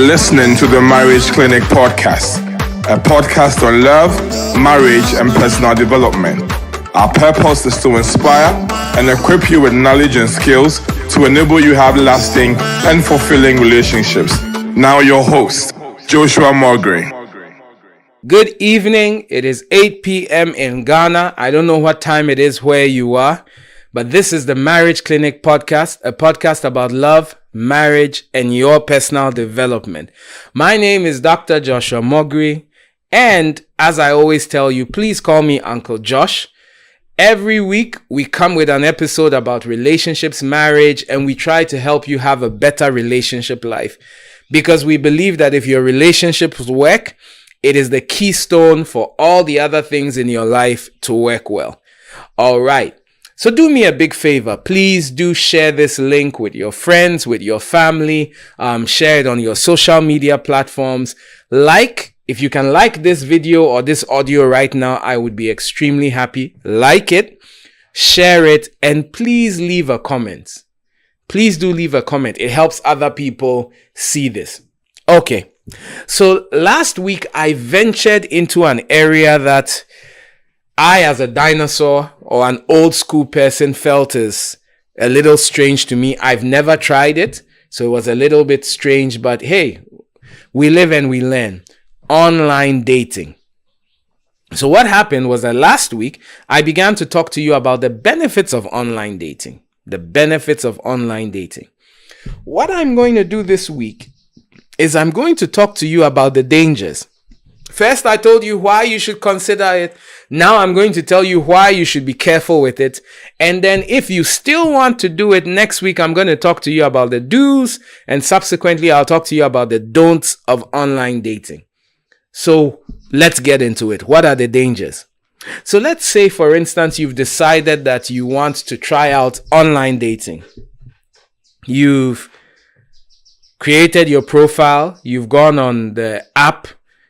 listening to the Marriage Clinic podcast, a podcast on love, marriage, and personal development. Our purpose is to inspire and equip you with knowledge and skills to enable you to have lasting and fulfilling relationships. Now your host, Joshua Morgray. Good evening. It is 8 p.m. in Ghana. I don't know what time it is where you are, but this is the Marriage Clinic podcast, a podcast about love, marriage, and your personal development. My name is Dr. Joshua Morgray, and as I always tell you, please call me Uncle Josh. Every week, we come with an episode about relationships, marriage, and we try to help you have a better relationship life. Because we believe that if your relationships work, it is the keystone for all the other things in your life to work well. All right. So do me a big favor. Please do share this link with your friends, with your family. Share it on your social media platforms. If you can like this video or this audio right now, I would be extremely happy. Like it, share it, and please leave a comment. Please do leave a comment. It helps other people see this. Okay. So last week, I ventured into an area that I, as a dinosaur or an old school person, felt is a little strange to me. I've never tried it, so it was a little bit strange, but hey, we live and we learn. Online dating. So what happened was that last week, I began to talk to you about the benefits of online dating. The benefits of online dating. What I'm going to do this week is I'm going to talk to you about the dangers. First, I told you why you should consider it. Now I'm going to tell you why you should be careful with it. And then if you still want to do it next week, I'm going to talk to you about the do's, and subsequently I'll talk to you about the don'ts of online dating. So let's get into it. What are the dangers? So let's say, for instance, you've decided that you want to try out online dating. You've created your profile. You've gone on the app.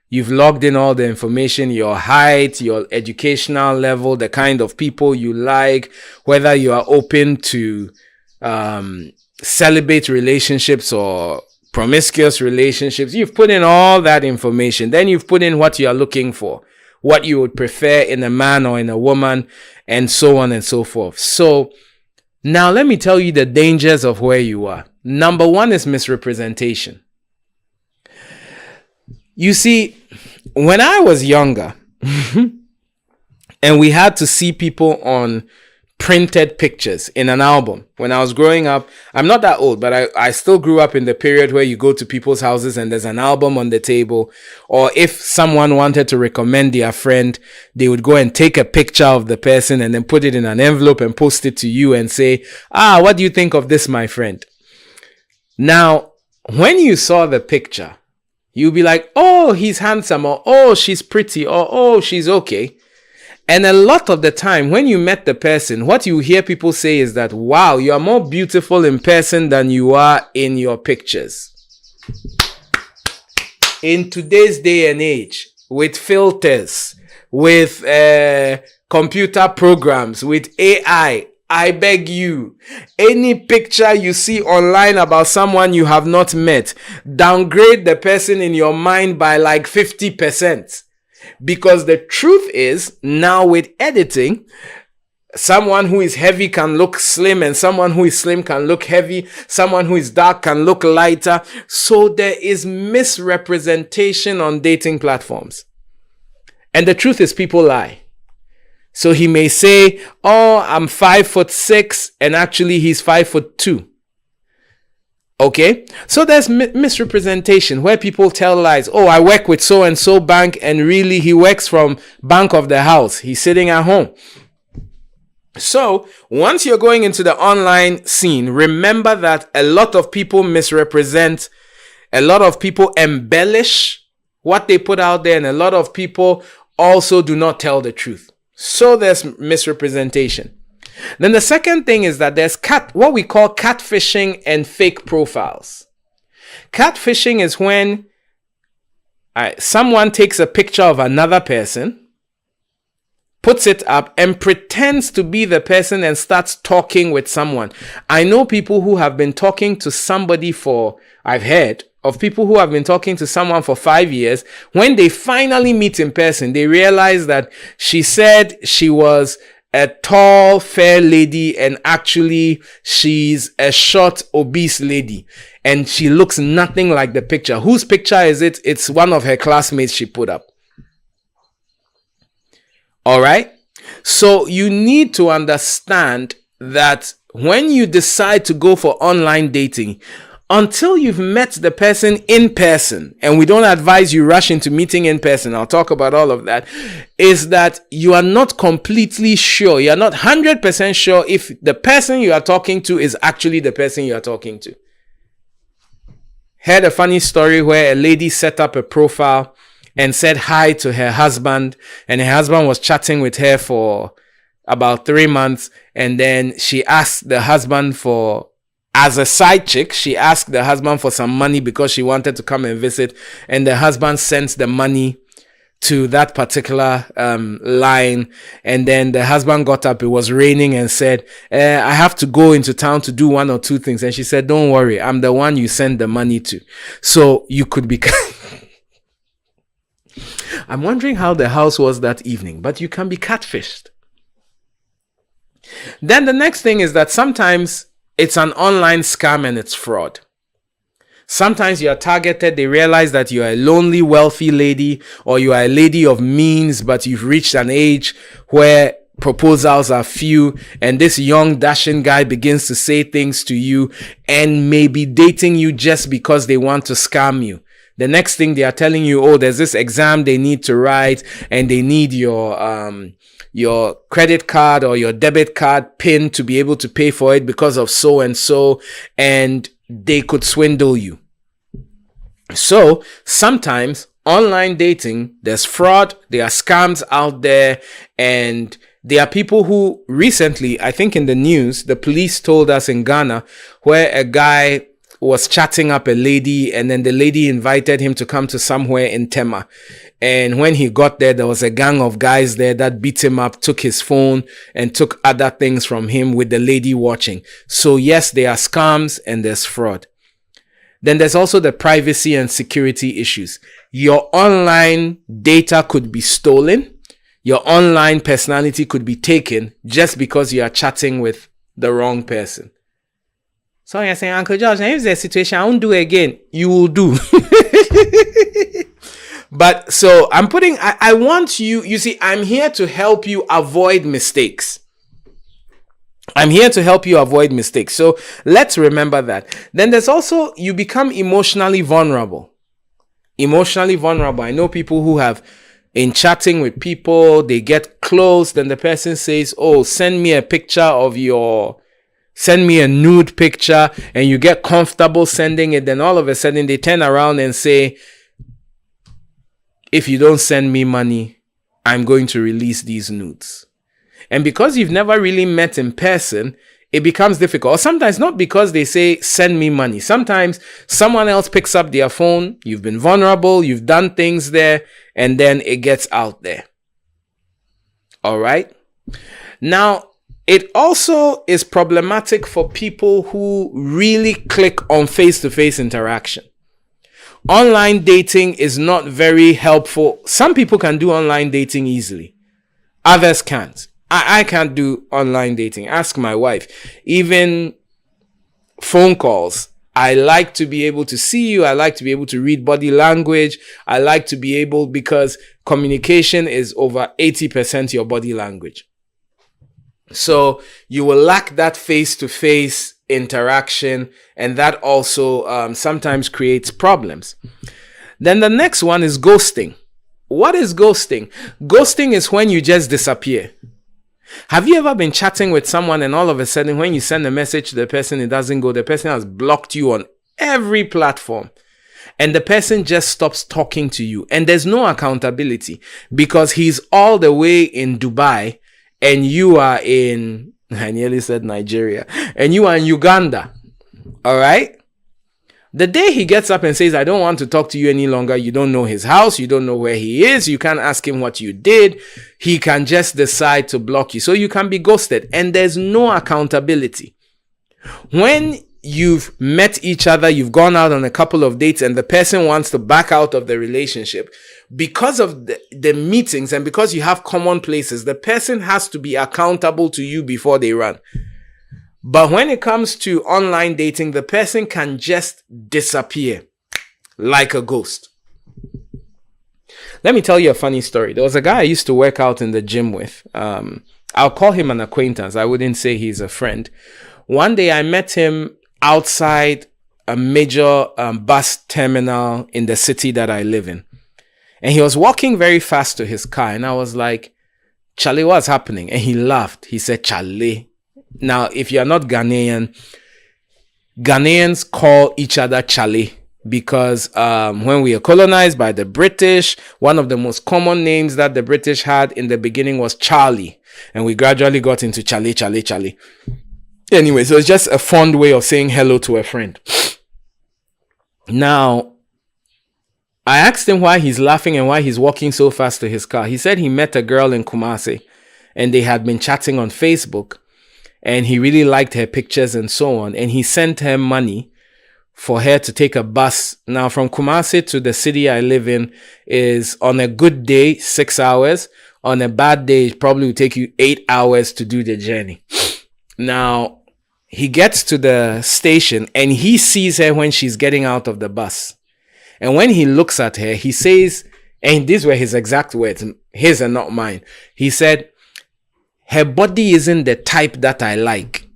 You've logged in all the information, your height, your educational level, the kind of people you like, whether you are open to celibate relationships or promiscuous relationships. You've put in all that information. Then you've put in what you are looking for, what you would prefer in a man or in a woman, and so on and so forth. So now let me tell you the dangers of where you are. Number one is misrepresentation. You see, when I was younger, and we had to see people on printed pictures in an album. When I was growing up, I'm not that old, but I still grew up in the period where you go to people's houses and there's an album on the table. Or if someone wanted to recommend their friend, they would go and take a picture of the person and then put it in an envelope and post it to you and say, what do you think of this, my friend? Now, when you saw the picture, you'll be like, oh, he's handsome, or oh, she's pretty, or oh, she's okay. And a lot of the time, when you met the person, what you hear people say is that, wow, you are more beautiful in person than you are in your pictures. In today's day and age, with filters, with computer programs, with AI, I beg you, any picture you see online about someone you have not met, downgrade the person in your mind by like 50%. Because the truth is, now with editing, someone who is heavy can look slim, and someone who is slim can look heavy. Someone who is dark can look lighter. So there is misrepresentation on dating platforms. And the truth is, people lie. So he may say, oh, I'm 5'6", and actually he's 5'2". Okay, so there's misrepresentation where people tell lies. Oh, I work with so-and-so bank, and really he works from Bank of the House. He's sitting at home. So once you're going into the online scene, remember that a lot of people misrepresent, a lot of people embellish what they put out there, and a lot of people also do not tell the truth. So there's misrepresentation. Then the second thing is that there's what we call catfishing and fake profiles. Catfishing is when someone takes a picture of another person, puts it up, and pretends to be the person and starts talking with someone. I know people who have been talking to somebody I've heard, of people who have been talking to someone for 5 years. When they finally meet in person, they realize that she said she was a tall, fair lady, and actually she's a short, obese lady. And she looks nothing like the picture. Whose picture is it? It's one of her classmates she put up. All right? So you need to understand that when you decide to go for online dating, until you've met the person in person, and we don't advise you rush into meeting in person, I'll talk about all of that, is that you are not completely sure, you're not 100% sure if the person you are talking to is actually the person you are talking to. Heard a funny story where a lady set up a profile and said hi to her husband, and her husband was chatting with her for about 3 months, and then she asked the husband for, as a side chick, she asked the husband for some money because she wanted to come and visit, and the husband sent the money to that particular line, and then the husband got up, it was raining, and said, I have to go into town to do 1 or 2 things. And she said, don't worry, I'm the one you send the money to. So you could be I'm wondering how the house was that evening, but you can be catfished. Then the next thing is that sometimes it's an online scam and it's fraud. Sometimes you're targeted. They realize that you're a lonely, wealthy lady, or you are a lady of means, but you've reached an age where proposals are few, and this young, dashing guy begins to say things to you and maybe dating you just because they want to scam you. The next thing they are telling you, oh, there's this exam they need to write, and they need your credit card or your debit card PIN to be able to pay for it because of so and so, and they could swindle you. So sometimes online dating, there's fraud, there are scams out there, and there are people who recently, I think in the news, the police told us in Ghana, where a guy was chatting up a lady, and then the lady invited him to come to somewhere in Tema. And when he got there, there was a gang of guys there that beat him up, took his phone, and took other things from him with the lady watching. So yes, there are scams and there's fraud. Then there's also the privacy and security issues. Your online data could be stolen. Your online personality could be taken just because you are chatting with the wrong person. So you're saying, Uncle George, now if there's a situation I won't do it again, you will do. But so I want you see, I'm here to help you avoid mistakes. I'm here to help you avoid mistakes. So let's remember that. Then there's also, you become emotionally vulnerable. Emotionally vulnerable. I know people who have, in chatting with people, they get close, then the person says, oh, send me a nude picture, and you get comfortable sending it. Then all of a sudden they turn around and say, if you don't send me money, I'm going to release these nudes. And because you've never really met in person, it becomes difficult. Or sometimes not because they say, send me money. Sometimes someone else picks up their phone, you've been vulnerable, you've done things there, and then it gets out there. All right? Now, it also is problematic for people who really click on face-to-face interaction. Online dating is not very helpful. Some people can do online dating easily. Others can't. I can't do online dating. Ask my wife. Even phone calls. I like to be able to see you. I like to be able to read body language. I like to be able, because communication is over 80% your body language. So you will lack that face-to-face interaction, and that also sometimes creates problems. Then the next one is ghosting. What is ghosting? Ghosting is when you just disappear. Have you ever been chatting with someone and all of a sudden when you send a message to the person, it doesn't go? The person has blocked you on every platform, and the person just stops talking to you, and there's no accountability because he's all the way in Dubai and you are in, I nearly said Nigeria, and you are in Uganda. All right? The day he gets up and says, I don't want to talk to you any longer, you don't know his house, you don't know where he is, you can't ask him what you did, he can just decide to block you. So you can be ghosted, and there's no accountability. When you've met each other, you've gone out on a couple of dates, and the person wants to back out of the relationship. Because of the meetings and because you have common places, the person has to be accountable to you before they run. But when it comes to online dating, the person can just disappear like a ghost. Let me tell you a funny story. There was a guy I used to work out in the gym with. I'll call him an acquaintance. I wouldn't say he's a friend. One day I met him outside a major bus terminal in the city that I live in. And he was walking very fast to his car. And I was like, Charlie, what's happening? And he laughed. He said, Charlie. Now, if you're not Ghanaian, Ghanaians call each other Charlie. Because when we were colonized by the British, one of the most common names that the British had in the beginning was Charlie. And we gradually got into Charlie, Charlie, Charlie. Anyway, so it's just a fond way of saying hello to a friend. Now, I asked him why he's laughing and why he's walking so fast to his car. He said he met a girl in Kumasi and they had been chatting on Facebook and he really liked her pictures and so on. And he sent her money for her to take a bus. Now, from Kumasi to the city I live in is, on a good day, 6 hours. On a bad day, it probably will take you 8 hours to do the journey. Now, he gets to the station and he sees her when she's getting out of the bus. And when he looks at her, he says, and these were his exact words, his and not mine. He said, her body isn't the type that I like.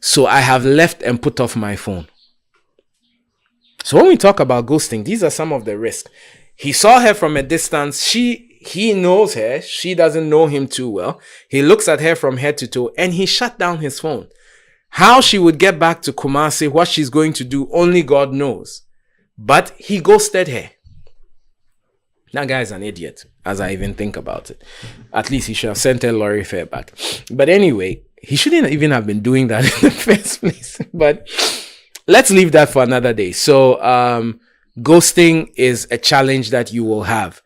So I have left and put off my phone. So when we talk about ghosting, these are some of the risks. He saw her from a distance. He knows her. She doesn't know him too well. He looks at her from head to toe and he shut down his phone. How she would get back to Kumasi, what she's going to do, only God knows. But he ghosted her. That guy is an idiot, as I even think about it. At least he should have sent her lorry fare back. But anyway, he shouldn't even have been doing that in the first place. But let's leave that for another day. So, ghosting is a challenge that you will have.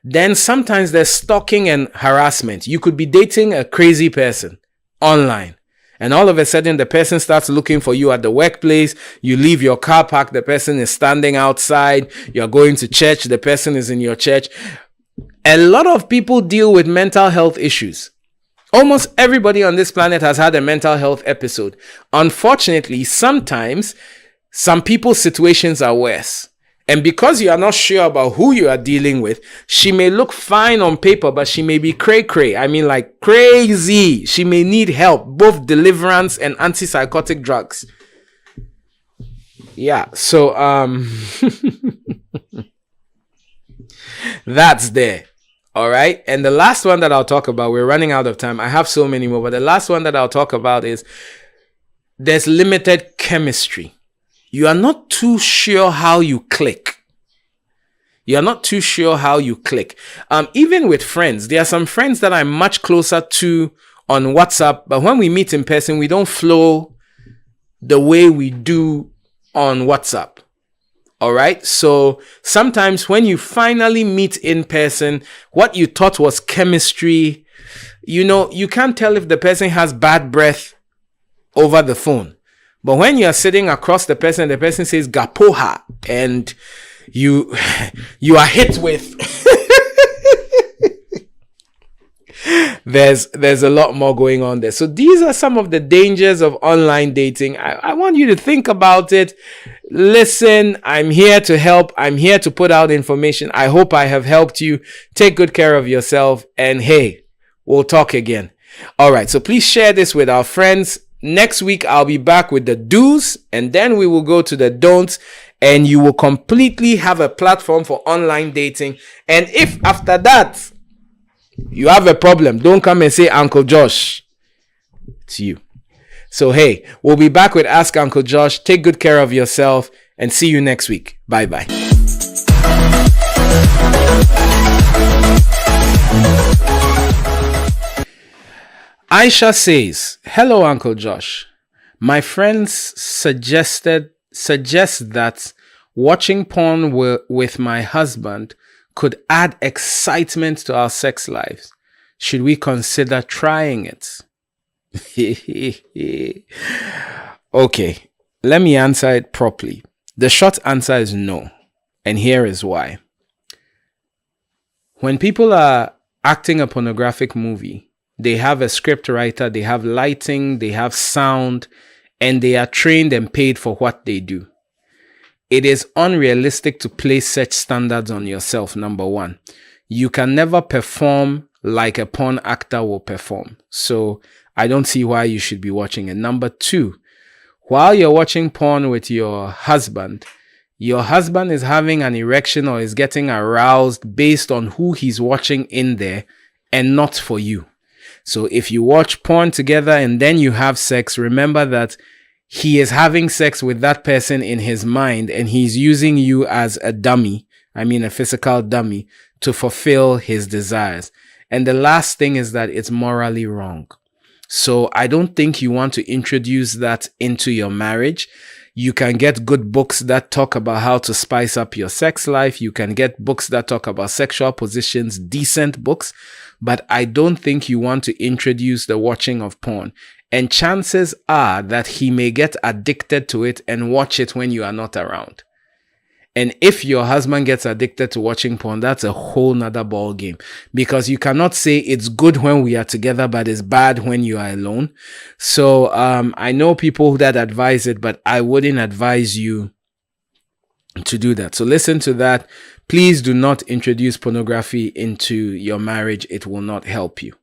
Then sometimes there's stalking and harassment. You could be dating a crazy person online. And all of a sudden, the person starts looking for you at the workplace. You leave your car park. The person is standing outside. You're going to church. The person is in your church. A lot of people deal with mental health issues. Almost everybody on this planet has had a mental health episode. Unfortunately, sometimes some people's situations are worse. And because you are not sure about who you are dealing with, she may look fine on paper, but she may be cray-cray. I mean, like crazy. She may need help, both deliverance and antipsychotic drugs. Yeah, so that's there. All right. And the last one that I'll talk about, we're running out of time. I have so many more, but the last one that I'll talk about is there's limited chemistry. You are not too sure how you click. You're not too sure how you click. Even with friends, there are some friends that I'm much closer to on WhatsApp, but when we meet in person, we don't flow the way we do on WhatsApp. All right. So sometimes when you finally meet in person, what you thought was chemistry, you can't tell if the person has bad breath over the phone. But when you're sitting across the person says Gapoha and you are hit with there's a lot more going on there. So these are some of the dangers of online dating. I want you to think about it. Listen, I'm here to help. I'm here to put out information. I hope I have helped you. Take good care of yourself. And hey, we'll talk again. All right. So please share this with our friends. Next week, I'll be back with the do's and then we will go to the don'ts and you will completely have a platform for online dating. And if after that, you have a problem, don't come and say, Uncle Josh, it's you. So, hey, we'll be back with Ask Uncle Josh. Take good care of yourself and see you next week. Bye-bye. Aisha says, hello, Uncle Josh. My friends suggest that watching porn with my husband could add excitement to our sex lives. Should we consider trying it? Okay, let me answer it properly. The short answer is no. And here is why. When people are acting a pornographic movie, they have a script writer, they have lighting, they have sound, and they are trained and paid for what they do. It is unrealistic to place such standards on yourself, number one. You can never perform like a porn actor will perform. So I don't see why you should be watching it. Number two, while you're watching porn with your husband is having an erection or is getting aroused based on who he's watching in there and not for you. So if you watch porn together and then you have sex, remember that he is having sex with that person in his mind and he's using you as a dummy, a physical dummy, to fulfill his desires. And the last thing is that it's morally wrong. So I don't think you want to introduce that into your marriage. You can get good books that talk about how to spice up your sex life. You can get books that talk about sexual positions, decent books. But I don't think you want to introduce the watching of porn. And chances are that he may get addicted to it and watch it when you are not around. And if your husband gets addicted to watching porn, that's a whole nother ball game. Because you cannot say it's good when we are together, but it's bad when you are alone. So I know people that advise it, but I wouldn't advise you to do that. So listen to that. Please do not introduce pornography into your marriage. It will not help you.